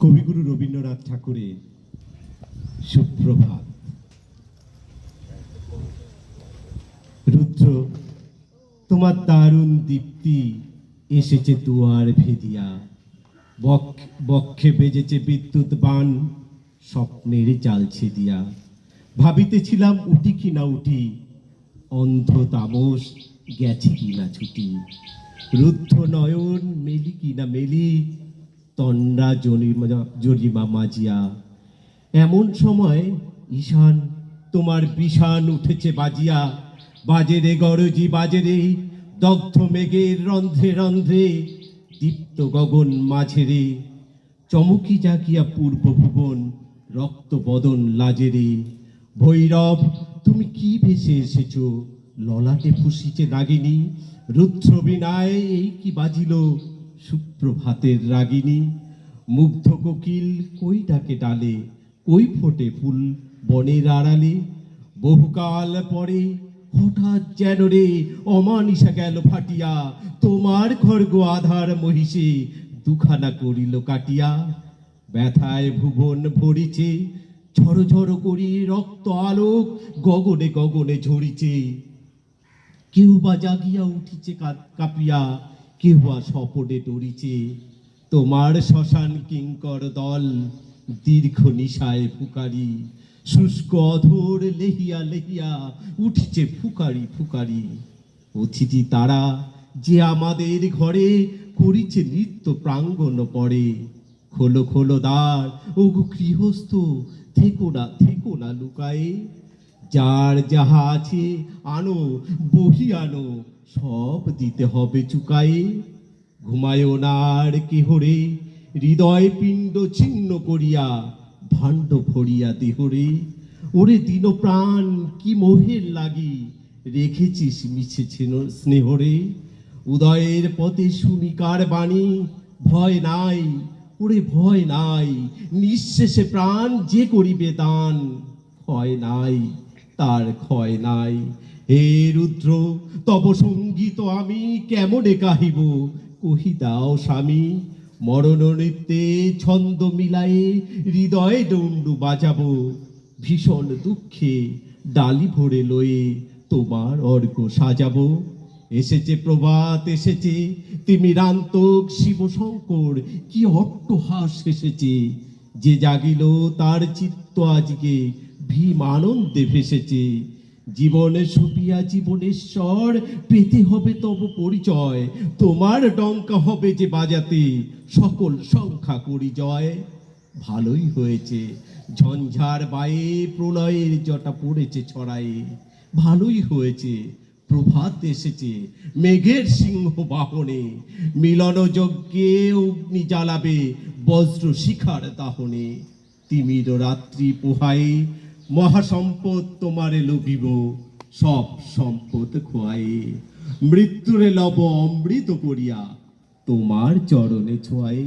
কবিগুরু রবীন্দ্রনাথ ঠাকুরের সুপ্রভাত। রুদ্র, তোমার দারুণ দীপ্তি এসেছে দুয়ার ভেদিয়া, বক্ষে বেজেছে বিদ্যুৎ বাণ, স্বপ্নের চালছে দিয়া। ভাবিতেছিলাম উঠি কিনা উঠি, অন্ধ তামস গেছে কিনা ছুটি। রুদ্ধ নয়ন মেলি কিনা মেলি, তন্ডা জরিমা মাজিয়া। এমন সময় ঈশান তোমার বিষান উঠেছে বাজিয়া। বাজেরে গরজি বাজেরে, দগ্ধ মেঘের রন্ধ্রে রন্ধ্রে, দীপ্ত গগন মাঝেরে। চমকি জাগিয়া পূর্ব ভুবন, রক্ত বদন লাজেরে। ভৈরব, তুমি কি ভেসে এসেছ, ললাটে ফুসিছে নাগিনী। রুদ্র বিনায় এই কি বাজিল, সুপ্রভাতের রাগিনী। মুগ্ধ কোকিল কই ডাকে ডালে, কই ফোটে ফুল বনের আড়ালে। বহুকাল পরে হঠাৎ যেন রে অমানিসা গেল ফাটিয়া। তোমার খড়গ আধার মহিষে দুখানা করিল কাটিয়া। ব্যথায় ভুবন ভরিছে, ঝড় ঝড় করি রক্ত আলোক গগনে গগনে ঝরিছে। কেউ বা জাগিয়া উঠিছে কাঁপিয়া, কেউ বা স্বপনে ডরিছে। তোমার শ্মশান কিঙ্কর দল দীর্ঘ নিশায় ফুকারি। শুষ্ক অধর লেহিয়া লেহিয়া উঠিছে ফুকারি ফুকারি। অতিথি তারা যে আমাদের ঘরে করিছে নৃত্য প্রাঙ্গণ পড়ে। খোলো খোলো দ্বার ওগো গৃহস্থ, থেকো না লুকায়ে। যার যাহা আছে আনো, বহি আনো, সব দিতে হবে চুকায়ে। ঘুমায়ও না আর কেহরে, হৃদয় পিণ্ড ছিন্ন করিয়া, ভাণ্ড ভরিয়া দেহরে। ওরে দিন প্রাণ কি মোহের লাগি, রেখেছিস মিছে স্নেহরে। উদয়ের পথে শুনিকার বাণী, ভয় নাই ওরে ভয় নাই। নিঃশেষে প্রাণ যে করিবে দান, ক্ষয় নাই তার ক্ষয় নাই। হে রুদ্র, তব সঙ্গীত আমি কেমনে গাহিব, কহি দাও স্বামী। মরণ নৃত্যে ছন্দ মিলায়ে হৃদয়ে ডন্ডু বাজাবো। ভীষণ দুঃখে ডালি ভরে লয়ে তোমার অর্ঘ সাজাবো। এসেছে প্রভাত এসেছে, তিমিরান্তক শিব শঙ্কর কি অট্টহাস এসেছে। যে জাগিল তার চিত্ত আজকে ভীম আনন্দে ভেসেছে। জীবনে সুপিয়া জীবনেশ্বর, পেতে হবে তব পরিচয়। তোমার ডঙ্কা হবে যে বাজাতে, সকল সংখ্যা করি জয়। ভালোই হয়েছে ঝঞ্ঝার বায়ে প্রলয়ের জটা পড়েছে ছড়ায়ে। ভালোই হয়েছে প্রভাত এসেছে মেঘের সিংহ বাহনে। মিলন যজ্ঞে অগ্নি জ্বালাবে বজ্র শিখার দাহনে। তিমির রাত্রি পোহায়ে মহাসম্পদ তোমারে লোভিব, সব সম্পদ খোয়ায়ে। মৃত্যুরে লব অমৃত করিয়া তোমার চরণে ছোঁয়ায়ে।